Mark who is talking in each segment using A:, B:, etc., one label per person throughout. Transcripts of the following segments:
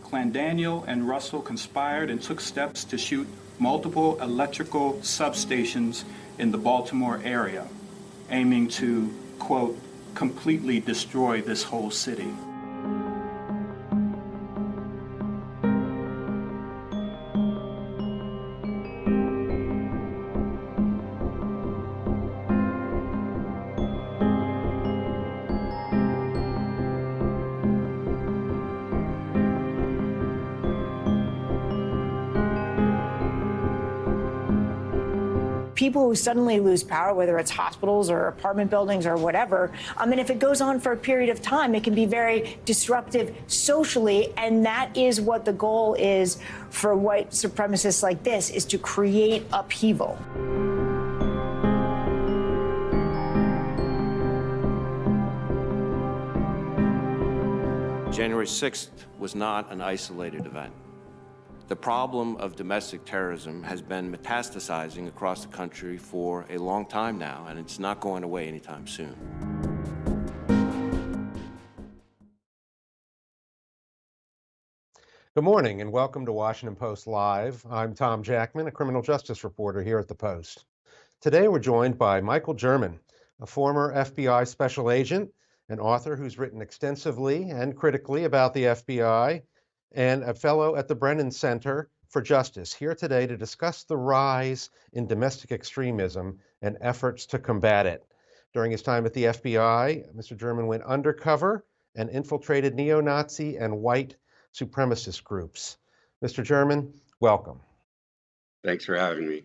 A: Clandaniel and Russell conspired and took steps to shoot multiple electrical substations in the Baltimore area, aiming to, quote, completely destroy this whole city.
B: People who suddenly lose power, whether it's hospitals or apartment buildings or whatever, and if it goes on for a period of time, it can be very disruptive socially, and that is what the goal is for white supremacists like this, is to create upheaval.
C: January 6th was not an isolated event. The problem of domestic terrorism has been metastasizing across the country for a long time now, and it's not going away anytime soon.
D: Good morning and welcome to Washington Post Live. I'm Tom Jackman, a criminal justice reporter here at the Post. Today we're joined by Michael German, a former FBI special agent, an author who's written extensively and critically about the FBI, and a fellow at the Brennan Center for Justice, here today to discuss the rise in domestic extremism and efforts to combat it. During his time at the FBI, Mr. German went undercover and infiltrated neo-Nazi and white supremacist groups. Mr. German, welcome.
E: Thanks for having me.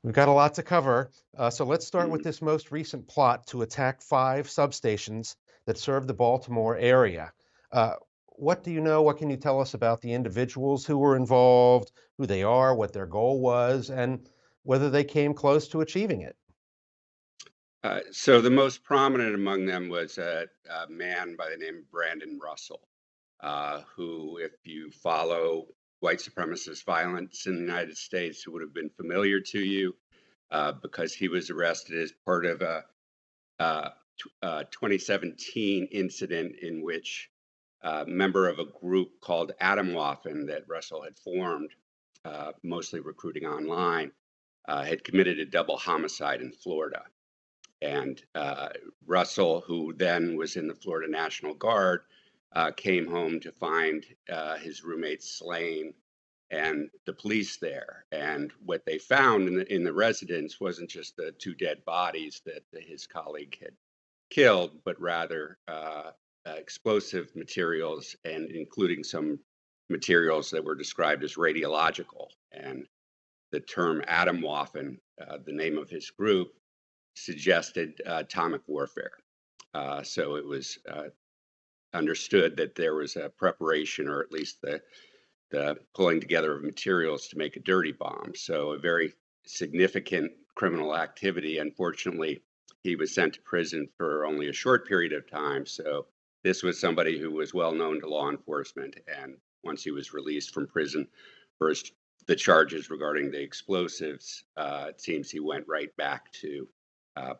D: We've got a lot to cover, so let's start with this most recent plot to attack 5 substations that serve the Baltimore area. What do you know? What can you tell us about the individuals who were involved, who they are, what their goal was, and whether they came close to achieving it?
E: So the most prominent among them was a man by the name of Brandon Russell, who, if you follow white supremacist violence in the United States, would have been familiar to you because he was arrested as part of a 2017 incident in which a member of a group called Atomwaffen that Russell had formed, mostly recruiting online, had committed a double homicide in Florida. And Russell, who then was in the Florida National Guard, came home to find his roommate slain and the police there. And what they found in the residence wasn't just the 2 dead bodies that his colleague had killed, but rather explosive materials, and including some materials that were described as radiological. And the term Atomwaffen, the name of his group, suggested atomic warfare. So it was understood that there was a preparation, or at least the pulling together of materials to make a dirty bomb. So a very significant criminal activity. Unfortunately, he was sent to prison for only a short period of time. So this was somebody who was well known to law enforcement. And once he was released from prison for the charges regarding the explosives, it seems he went right back to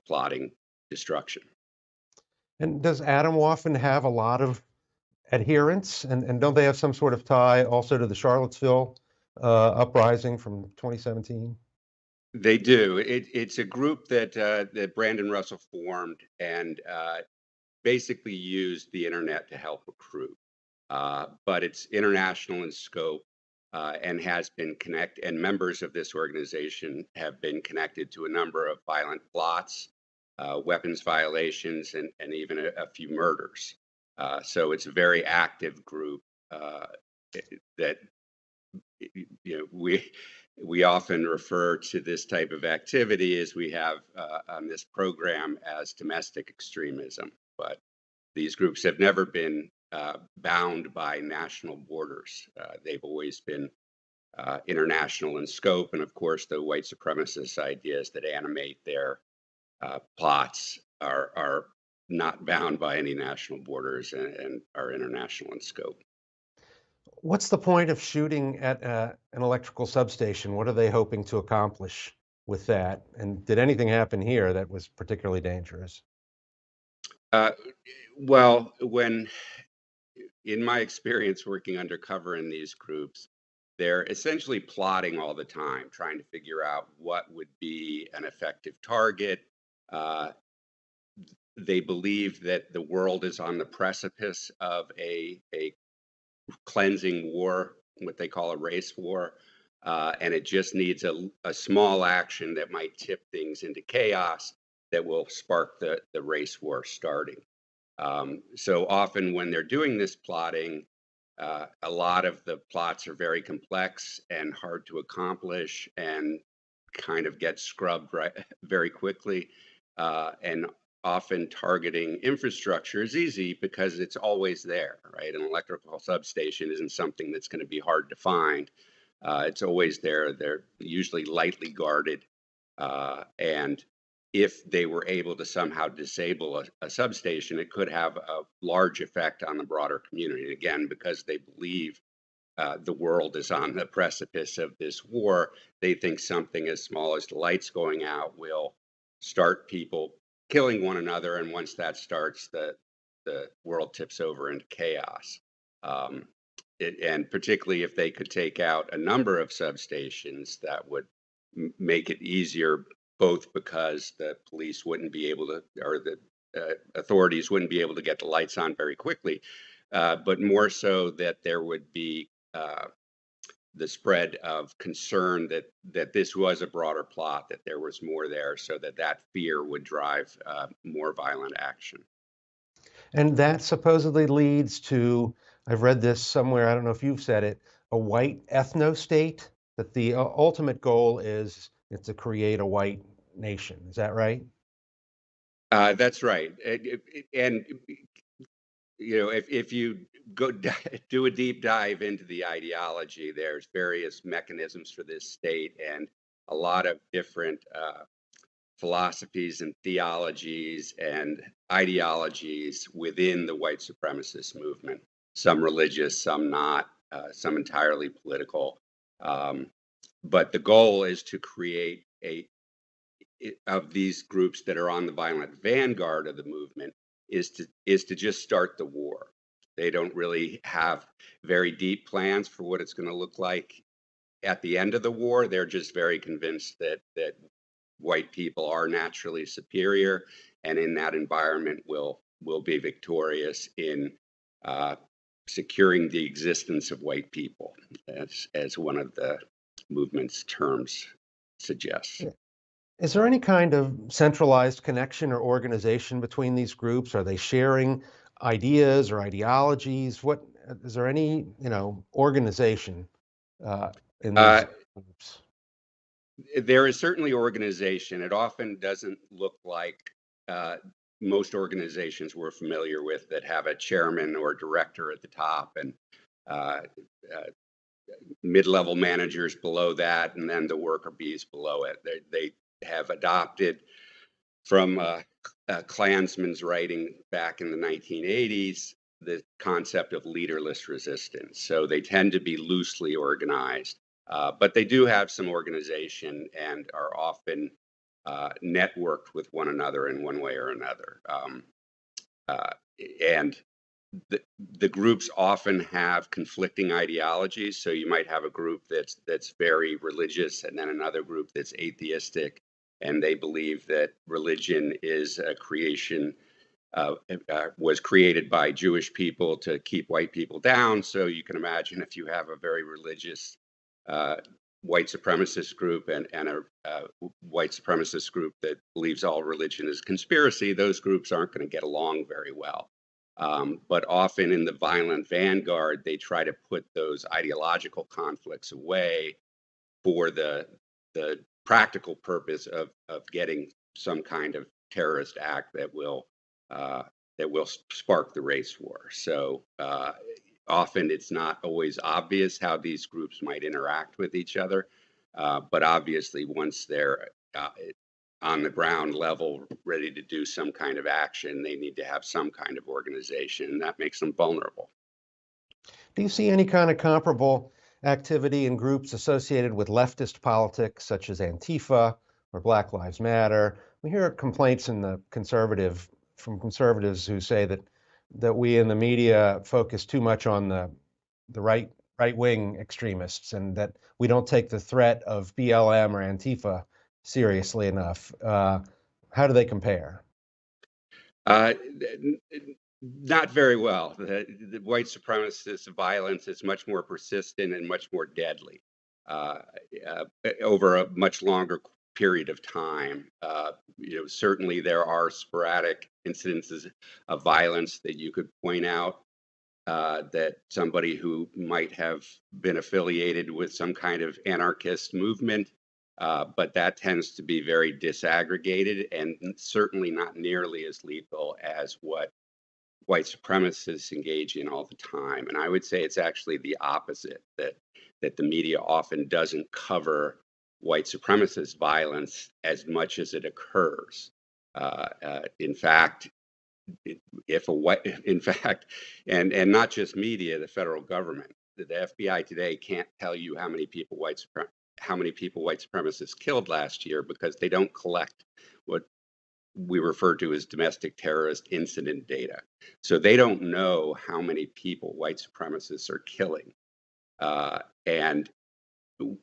E: plotting destruction.
D: And does Atomwaffen have a lot of adherents? And don't they have some sort of tie also to the Charlottesville Uprising from 2017?
E: They do. It's a group that Brandon Russell formed and basically used the internet to help recruit. But it's international in scope and has been connected, and members of this organization have been connected to a number of violent plots, weapons violations, and even a few murders. So it's a very active group that we often refer to this type of activity, as we have on this program, as domestic extremism. But these groups have never been bound by national borders. They've always been international in scope, and of course the white supremacist ideas that animate their plots are not bound by any national borders and are international in scope.
D: What's the point of shooting at an electrical substation? What are they hoping to accomplish with that? And did anything happen here that was particularly dangerous?
E: Well, when in my experience working undercover in these groups, they're essentially plotting all the time, trying to figure out what would be an effective target. Uh, they believe that the world is on the precipice of a cleansing war, what they call a race war, and it just needs a small action that might tip things into chaos that will spark the race war starting. So often when they're doing this plotting, a lot of the plots are very complex and hard to accomplish and kind of get scrubbed right very quickly. And often targeting infrastructure is easy because it's always there, right? An electrical substation isn't something that's going to be hard to find. It's always there. They're usually lightly guarded. And if they were able to somehow disable a substation, it could have a large effect on the broader community. Again, because they believe the world is on the precipice of this war, they think something as small as the lights going out will start people killing one another. And once that starts, the world tips over into chaos. And particularly if they could take out a number of substations, that would make it easier, both because the police wouldn't be able to, or the authorities wouldn't be able to get the lights on very quickly, but more so that there would be the spread of concern that this was a broader plot, that there was more there, so that fear would drive more violent action.
D: And that supposedly leads to, I've read this somewhere, I don't know if you've said it, a white ethnostate, that the ultimate goal is to create a white nation. Is that right?
E: That's right. And you know, if you go do a deep dive into the ideology, there's various mechanisms for this state and a lot of different philosophies and theologies and ideologies within the white supremacist movement. Some religious, some not, some entirely political. But the goal is to create of these groups that are on the violent vanguard of the movement is to just start the war. They don't really have very deep plans for what it's going to look like at the end of the war. They're just very convinced that white people are naturally superior, and in that environment will be victorious in securing the existence of white people, as one of the movement's terms suggests.
D: Yeah. Is there any kind of centralized connection or organization between these groups? Are they sharing ideas or ideologies? What is there any, organization in these groups?
E: There is certainly organization. It often doesn't look like most organizations we're familiar with that have a chairman or director at the top and mid-level managers below that, and then the worker bees below it. They have adopted from Klansman's writing back in the 1980s the concept of leaderless resistance. So they tend to be loosely organized, but they do have some organization and are often networked with one another in one way or another. And the groups often have conflicting ideologies. So you might have a group that's very religious, and then another group that's atheistic, and they believe that religion is a creation, was created by Jewish people to keep white people down. So you can imagine if you have a very religious white supremacist group and a white supremacist group that believes all religion is conspiracy, those groups aren't going to get along very well. But often in the violent vanguard, they try to put those ideological conflicts away for the practical purpose of getting some kind of terrorist act that will spark the race war. So often it's not always obvious how these groups might interact with each other, but obviously once they're on the ground level, ready to do some kind of action, they need to have some kind of organization, and that makes them vulnerable.
D: Do you see any kind of comparable activity in groups associated with leftist politics, such as Antifa or Black Lives Matter? We hear complaints from conservatives who say that that we in the media focus too much on the right-wing extremists, and that we don't take the threat of BLM or Antifa seriously enough. How do they compare?
E: Not very well. The white supremacist violence is much more persistent and much more deadly over a much longer period of time. Certainly there are sporadic incidences of violence that you could point out, that somebody who might have been affiliated with some kind of anarchist movement, but that tends to be very disaggregated and certainly not nearly as lethal as what white supremacists engage in all the time. And I would say it's actually the opposite, that the media often doesn't cover white supremacist violence as much as it occurs. In fact, and not just media, the federal government, the FBI today can't tell you how many people white supremacists killed last year, because they don't collect what we refer to as domestic terrorist incident data. So they don't know how many people white supremacists are killing. And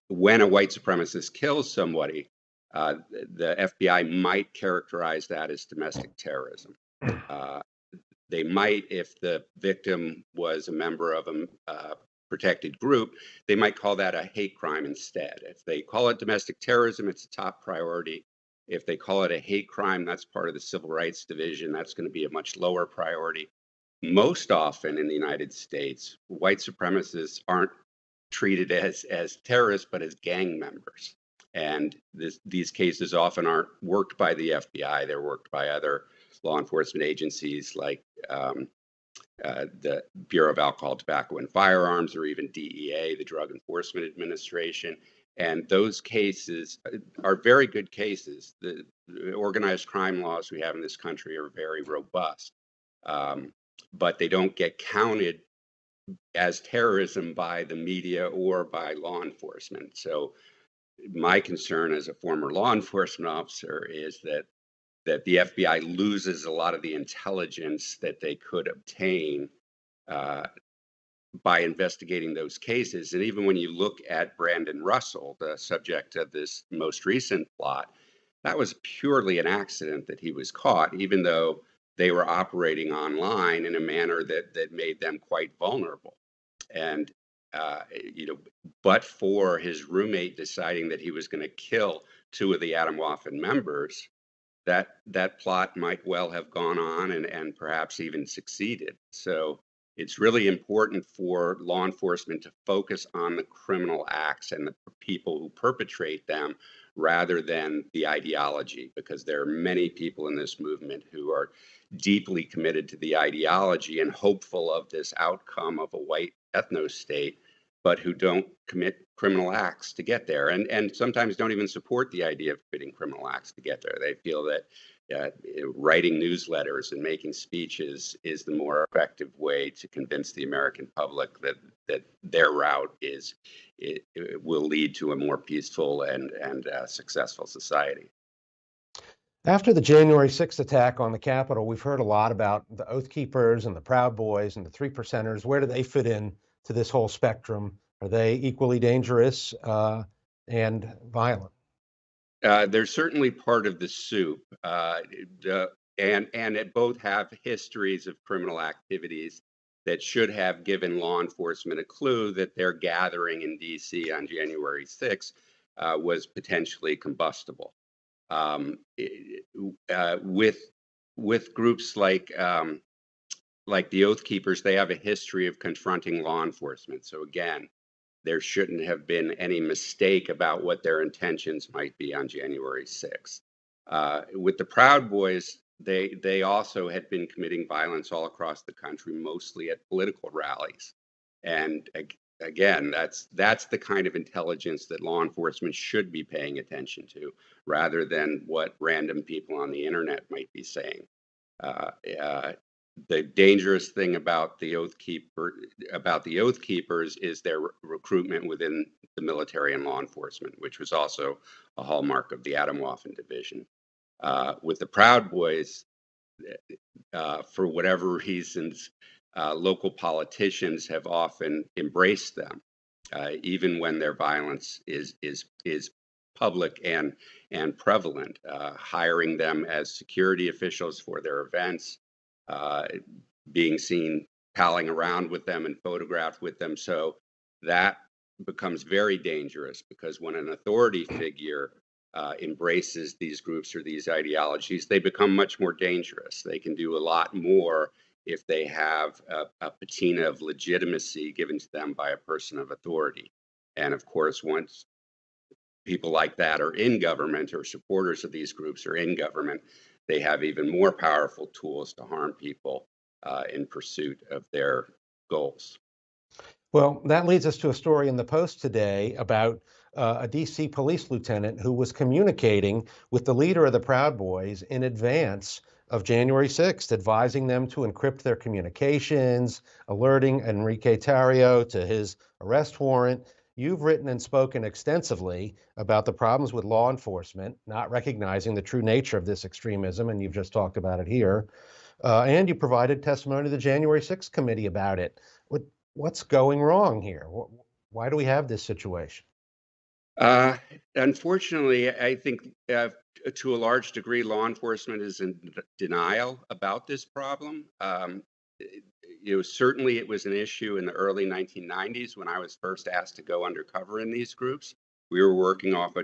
E: when a white supremacist kills somebody, the FBI might characterize that as domestic terrorism. They might, if the victim was a member of a protected group, they might call that a hate crime instead. If they call it domestic terrorism, it's a top priority. If they call it a hate crime, that's part of the Civil Rights Division. That's going to be a much lower priority. Most often in the United States, white supremacists aren't treated as terrorists, but as gang members. And these cases often aren't worked by the FBI. They're worked by other law enforcement agencies like the Bureau of Alcohol, Tobacco, and Firearms, or even DEA, the Drug Enforcement Administration. And those cases are very good cases. The organized crime laws we have in this country are very robust, but they don't get counted as terrorism by the media or by law enforcement. So my concern as a former law enforcement officer is that the FBI loses a lot of the intelligence that they could obtain by investigating those cases. And even when you look at Brandon Russell, the subject of this most recent plot, that was purely an accident that he was caught, even though they were operating online in a manner that made them quite vulnerable. And but for his roommate deciding that he was going to kill two of the Atomwaffen members, that plot might well have gone on and perhaps even succeeded. So it's really important for law enforcement to focus on the criminal acts and the people who perpetrate them rather than the ideology, because there are many people in this movement who are deeply committed to the ideology and hopeful of this outcome of a white ethnostate, but who don't commit criminal acts to get there, and sometimes don't even support the idea of committing criminal acts to get there. They feel that writing newsletters and making speeches is the more effective way to convince the American public that their route will lead to a more peaceful and successful society.
D: After the January 6th attack on the Capitol, we've heard a lot about the Oath Keepers and the Proud Boys and the Three Percenters. Where do they fit in to this whole spectrum? Are they equally dangerous and violent?
E: They're certainly part of the soup, and it both have histories of criminal activities that should have given law enforcement a clue that their gathering in D.C. on January 6th was potentially combustible. With groups like the Oath Keepers, they have a history of confronting law enforcement. So again, there shouldn't have been any mistake about what their intentions might be on January 6th. With the Proud Boys, they also had been committing violence all across the country, mostly at political rallies. And again, that's the kind of intelligence that law enforcement should be paying attention to, rather than what random people on the internet might be saying. The dangerous thing about the Oath Keepers is their recruitment within the military and law enforcement, which was also a hallmark of the Atomwaffen division. With the Proud Boys, for whatever reasons, local politicians have often embraced them, even when their violence is public and prevalent, hiring them as security officials for their events, being seen palling around with them and photographed with them. So that becomes very dangerous, because when an authority figure embraces these groups or these ideologies, they become much more dangerous. They can do a lot more if they have a patina of legitimacy given to them by a person of authority. And of course, once people like that are in government, or supporters of these groups are in government, they have even more powerful tools to harm people in pursuit of their goals.
D: Well, that leads us to a story in the Post today about a DC police lieutenant who was communicating with the leader of the Proud Boys in advance of January 6th, advising them to encrypt their communications, alerting Enrique Tarrio to his arrest warrant. You've written and spoken extensively about the problems with law enforcement not recognizing the true nature of this extremism, and you've just talked about it here. And you provided testimony to the January 6th committee about it. What's going wrong here? Why do we have this situation?
E: Unfortunately, I think to a large degree, law enforcement is in denial about this problem. Certainly it was an issue in the early 1990s when I was first asked to go undercover in these groups. We were working off a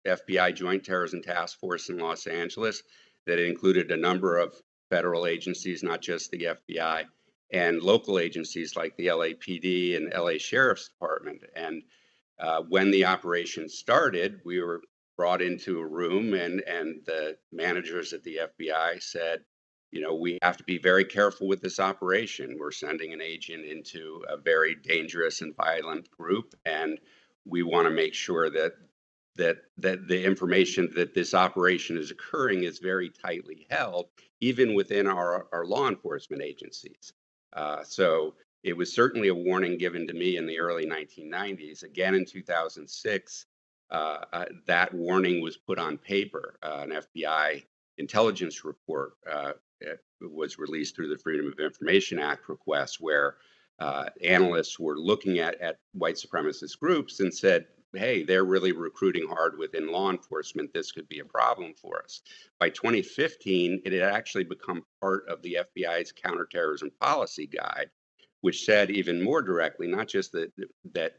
E: FBI Joint Terrorism Task Force in Los Angeles that included a number of federal agencies, not just the FBI, and local agencies like the LAPD and LA Sheriff's Department. And when the operation started, we were brought into a room, and the managers at the FBI said, we have to be very careful with this operation. We're sending an agent into a very dangerous and violent group, and we want to make sure that the information that this operation is occurring is very tightly held, even within our law enforcement agencies. So it was certainly a warning given to me in the early 1990s. Again, in 2006, that warning was put on paper. An FBI intelligence report was released through the Freedom of Information Act request, where analysts were looking at white supremacist groups and said, hey, they're really recruiting hard within law enforcement. This could be a problem for us. By 2015, it had actually become part of the FBI's counterterrorism policy guide, which said even more directly, not just that that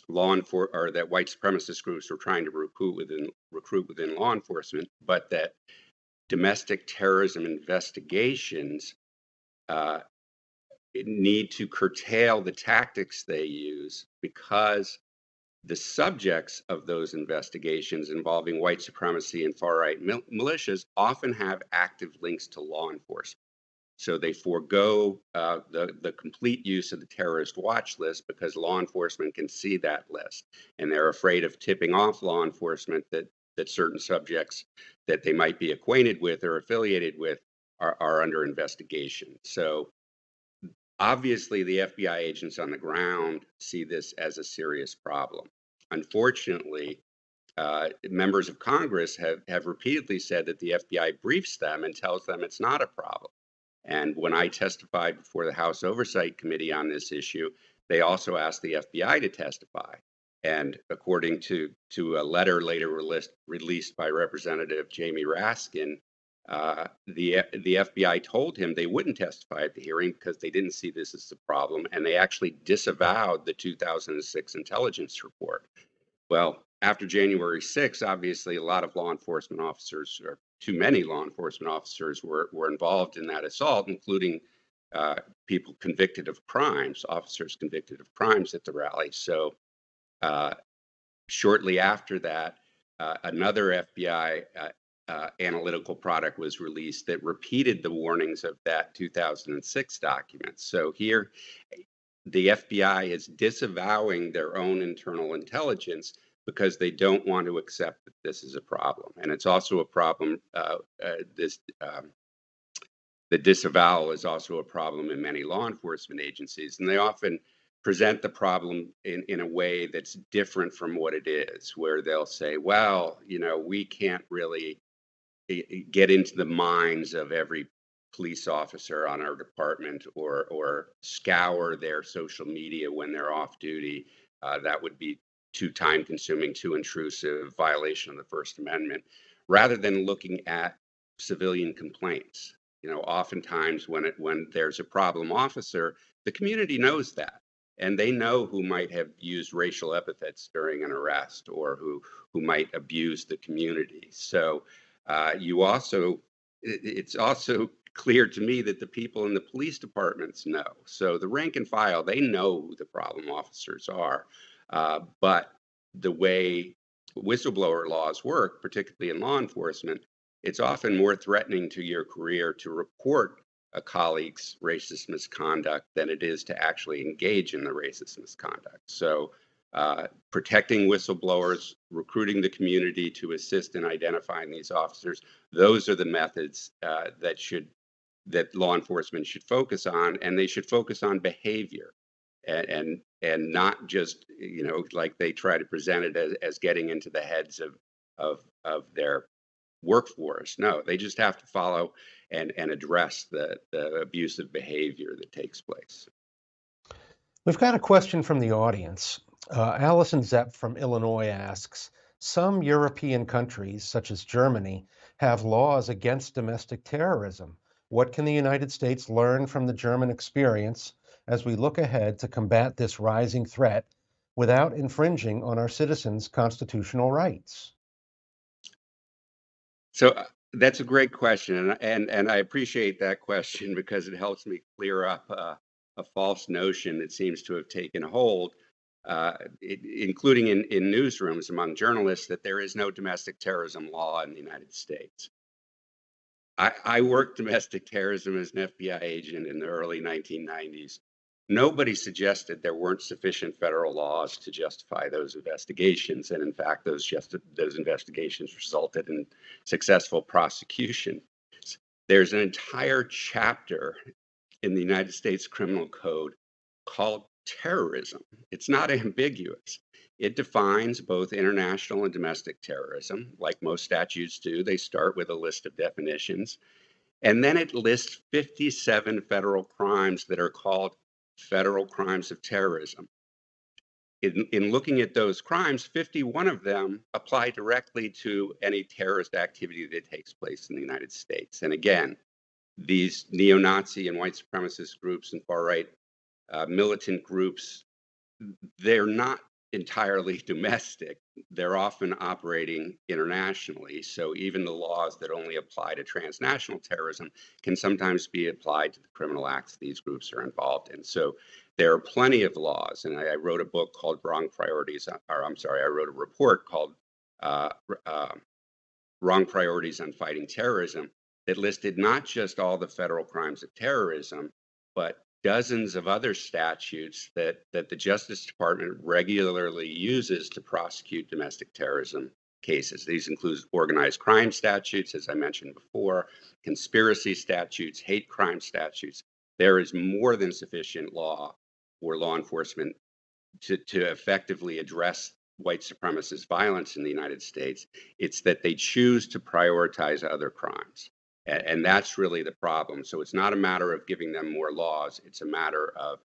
E: white supremacist groups were trying to recruit within law enforcement, but that domestic terrorism investigations need to curtail the tactics they use, because the subjects of those investigations involving white supremacy and far-right militias often have active links to law enforcement. So they forego the complete use of the terrorist watch list because law enforcement can see that list, and they're afraid of tipping off law enforcement that certain subjects that they might be acquainted with or affiliated with are under investigation. So obviously the FBI agents on the ground see this as a serious problem. Unfortunately, members of Congress have repeatedly said that the FBI briefs them and tells them it's not a problem. And when I testified before the House Oversight Committee on this issue, they also asked the FBI to testify. And according to a letter later released by Representative Jamie Raskin, the FBI told him they wouldn't testify at the hearing because they didn't see this as a problem, and they actually disavowed the 2006 intelligence report. Well, after January 6th, obviously a lot of law enforcement officers, or too many law enforcement officers, were involved in that assault, including people convicted of crimes, officers convicted of crimes at the rally. So shortly after that, another FBI analytical product was released that repeated the warnings of that 2006 document. So here, the FBI is disavowing their own internal intelligence because they don't want to accept that this is a problem. And it's also a problem, the disavowal is also a problem in many law enforcement agencies. And they often present the problem in a way that's different from what it is, where they'll say, well, we can't really get into the minds of every police officer on our department or scour their social media when they're off duty. That would be too time consuming, too intrusive, violation of the First Amendment, rather than looking at civilian complaints. Oftentimes when there's a problem officer, the community knows that. And they know who might have used racial epithets during an arrest or who might abuse the community. So it's also clear to me that the people in the police departments know. So the rank and file, they know who the problem officers are. But the way whistleblower laws work, particularly in law enforcement, it's often more threatening to your career to report a colleague's racist misconduct than it is to actually engage in the racist misconduct. So protecting whistleblowers, recruiting the community to assist in identifying these officers, those are the methods that law enforcement should focus on, and they should focus on behavior and not just, like they try to present it as getting into the heads of their workforce. No, they just have to follow and address the abusive behavior that takes place.
D: We've got a question from the audience. Allison Zepp from Illinois asks, some European countries, such as Germany, have laws against domestic terrorism. What can the United States learn from the German experience as we look ahead to combat this rising threat without infringing on our citizens' constitutional rights?
E: So that's a great question, and I appreciate that question because it helps me clear up a false notion that seems to have taken hold, including in newsrooms among journalists, that there is no domestic terrorism law in the United States. I worked domestic terrorism as an FBI agent in the early 1990s. Nobody suggested there weren't sufficient federal laws to justify those investigations. And in fact, those investigations resulted in successful prosecution. There's an entire chapter in the United States Criminal Code called terrorism. It's not ambiguous. It defines both international and domestic terrorism. Like most statutes do, they start with a list of definitions. And then it lists 57 federal crimes that are called federal crimes of terrorism. In looking at those crimes, 51 of them apply directly to any terrorist activity that takes place in the United States. And again, these neo-Nazi and white supremacist groups and far-right militant groups, they're not entirely domestic. They're often operating internationally. So even the laws that only apply to transnational terrorism can sometimes be applied to the criminal acts these groups are involved in. So there are plenty of laws. And I wrote a book called Wrong Priorities, or I'm sorry, I wrote a report called Wrong Priorities on Fighting Terrorism that listed not just all the federal crimes of terrorism, but dozens of other statutes that the Justice Department regularly uses to prosecute domestic terrorism cases. These include organized crime statutes, as I mentioned before, conspiracy statutes, hate crime statutes. There is more than sufficient law for law enforcement to effectively address white supremacist violence in the United States. It's that they choose to prioritize other crimes. And that's really the problem. So it's not a matter of giving them more laws. It's a matter of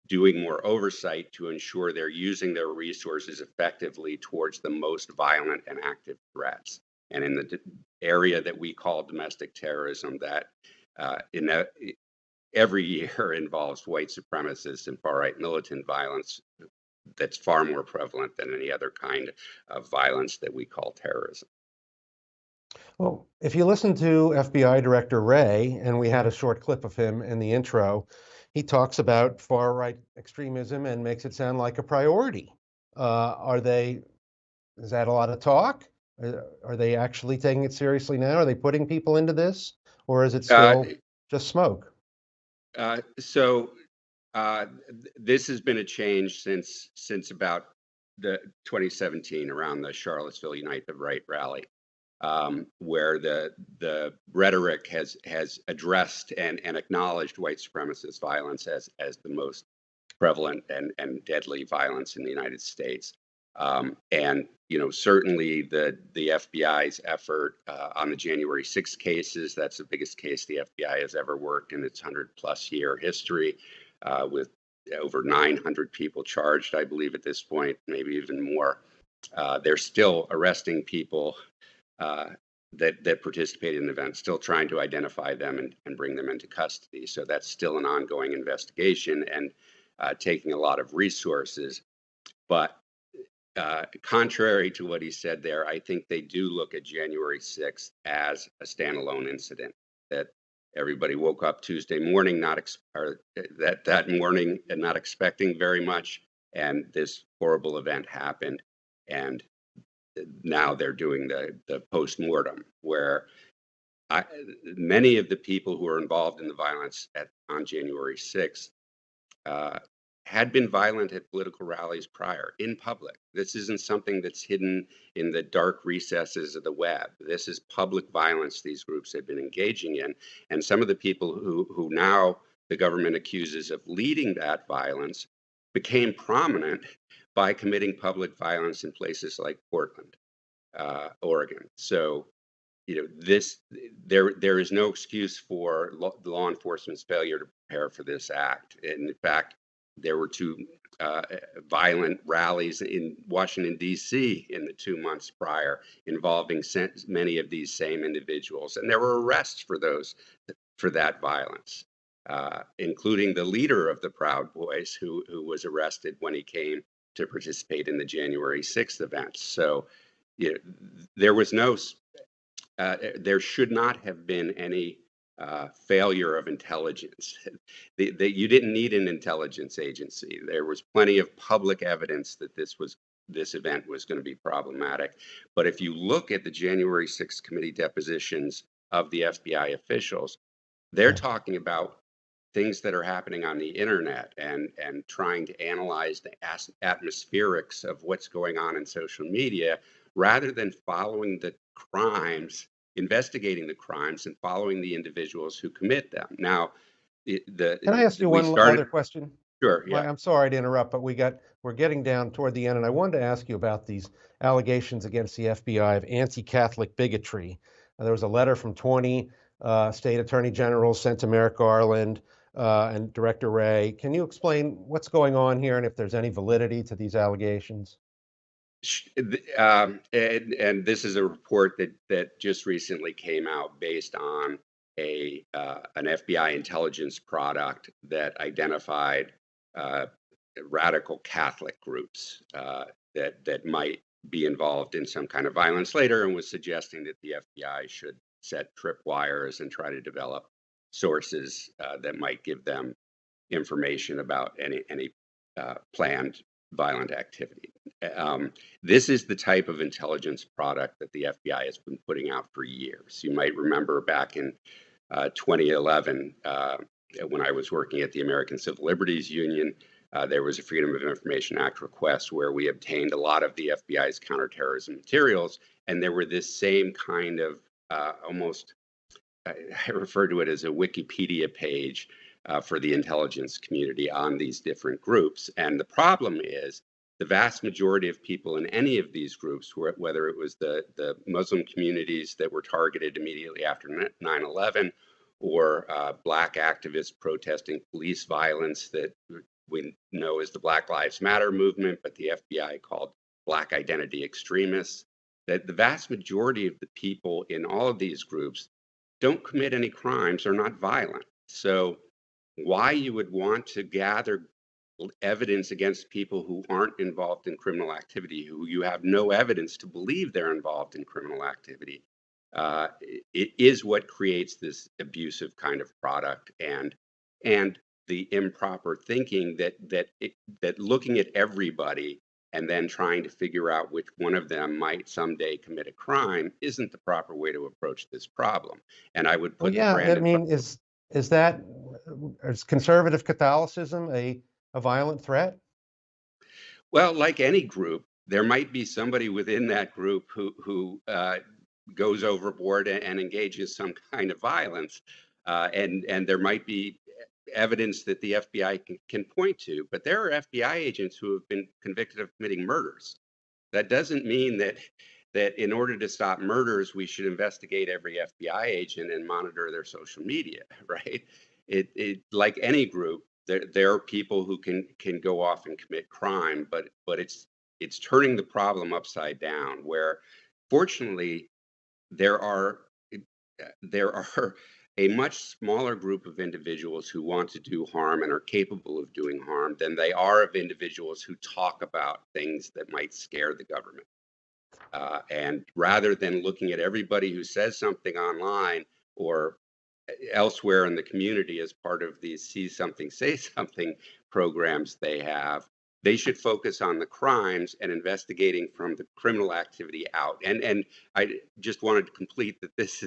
E: doing more oversight to ensure they're using their resources effectively towards the most violent and active threats. And in the area that we call domestic terrorism, that every year involves white supremacists and far-right militant violence that's far more prevalent than any other kind of violence that we call terrorism.
D: Well, if you listen to FBI Director Wray, and we had a short clip of him in the intro, he talks about far-right extremism and makes it sound like a priority. Is that a lot of talk? Are they actually taking it seriously now? Are they putting people into this? Or is it still just smoke?
E: This has been a change since about the 2017 around the Charlottesville Unite the Right rally. Where the rhetoric has addressed and acknowledged white supremacist violence as the most prevalent and deadly violence in the United States. And certainly the FBI's effort on the January 6th cases, that's the biggest case the FBI has ever worked in its 100+ year history, with over 900 people charged, I believe, at this point, maybe even more. They're still arresting people that participated in the event, still trying to identify them and bring them into custody. So that's still an ongoing investigation and taking a lot of resources. But contrary to what he said there, I think they do look at January 6th as a standalone incident, that everybody woke up Tuesday morning, that morning and not expecting very much, and this horrible event happened. And now they're doing the post-mortem, where many of the people who were involved in the violence on January 6th had been violent at political rallies prior in public. This isn't something that's hidden in the dark recesses of the web. This is public violence these groups have been engaging in. And some of the people who now the government accuses of leading that violence became prominent by committing public violence in places like Portland, Oregon. So, there is no excuse for law enforcement's failure to prepare for this act. And in fact, there were two violent rallies in Washington, D.C. in the 2 months prior involving many of these same individuals. And there were arrests for that violence, including the leader of the Proud Boys, who was arrested when he came to participate in the January 6th events. So there was there should not have been any failure of intelligence. You didn't need an intelligence agency. There was plenty of public evidence that this event was going to be problematic. But if you look at the January 6th committee depositions of the FBI officials, they're talking about things that are happening on the internet and trying to analyze the atmospherics of what's going on in social media, rather than following the crimes, investigating the crimes, and following the individuals who commit them. Now,
D: Can I ask you one other question?
E: Sure. Yeah.
D: I'm sorry to interrupt, but we're getting down toward the end, and I wanted to ask you about these allegations against the FBI of anti-Catholic bigotry. There was a letter from 20 state attorney generals sent to Merrick Garland and Director Wray. Can you explain what's going on here and if there's any validity to these allegations?
E: And this is a report that just recently came out based on an FBI intelligence product that identified radical Catholic groups that might be involved in some kind of violence later, and was suggesting that the FBI should set tripwires and try to develop sources that might give them information about any planned violent activity. This is the type of intelligence product that the FBI has been putting out for years. You might remember back in 2011, when I was working at the American Civil Liberties Union, there was a Freedom of Information Act request where we obtained a lot of the FBI's counterterrorism materials, and there were this same kind of almost, I refer to it as a Wikipedia page for the intelligence community on these different groups. And the problem is the vast majority of people in any of these groups, whether it was the Muslim communities that were targeted immediately after 9/11, or Black activists protesting police violence that we know as the Black Lives Matter movement, but the FBI called Black identity extremists, that the vast majority of the people in all of these groups don't commit any crimes or not violent. So why you would want to gather evidence against people who aren't involved in criminal activity, who you have no evidence to believe they're involved in criminal activity, it is what creates this abusive kind of product and the improper thinking that looking at everybody and then trying to figure out which one of them might someday commit a crime isn't the proper way to approach this problem. And I would put
D: is conservative Catholicism a violent threat?
E: Well, like any group, there might be somebody within that group who goes overboard and engages some kind of violence, and there might be evidence that the FBI can point to. But there are FBI agents who have been convicted of committing murders That doesn't mean that in order to stop murders, we should investigate every FBI agent and monitor their social media, right? It like any group, there are people who can go off and commit crime, but it's turning the problem upside down. Where, fortunately, there are there are a much smaller group of individuals who want to do harm and are capable of doing harm than they are of individuals who talk about things that might scare the government. And rather than looking at everybody who says something online or elsewhere in the community as part of these see something, say something programs they have, they should focus on the crimes and investigating from the criminal activity out. And I just wanted to complete that this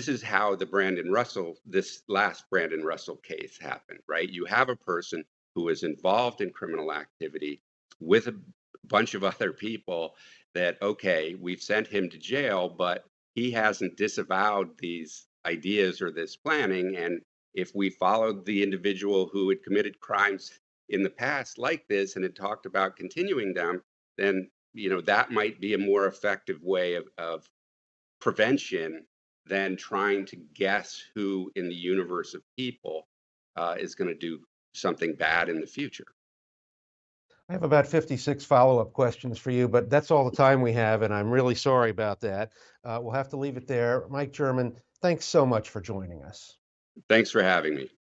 E: is how this last Brandon Russell case happened, right? You have a person who is involved in criminal activity with a bunch of other people that, okay, we've sent him to jail, but he hasn't disavowed these ideas or this planning. And if we followed the individual who had committed crimes in the past like this and had talked about continuing them, then that might be a more effective way of prevention than trying to guess who in the universe of people is going to do something bad in the future.
D: I have about 56 follow-up questions for you, but that's all the time we have, and I'm really sorry about that. We'll have to leave it there. Mike German, thanks so much for joining us.
E: Thanks for having me.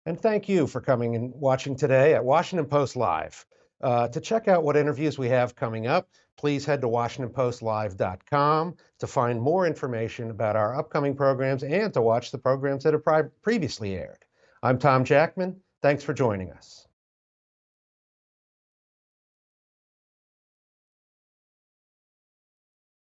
D: And thank you for coming and watching today at Washington Post Live. To check out what interviews we have coming up, please head to WashingtonPostLive.com to find more information about our upcoming programs and to watch the programs that have previously aired. I'm Tom Jackman. Thanks for joining us.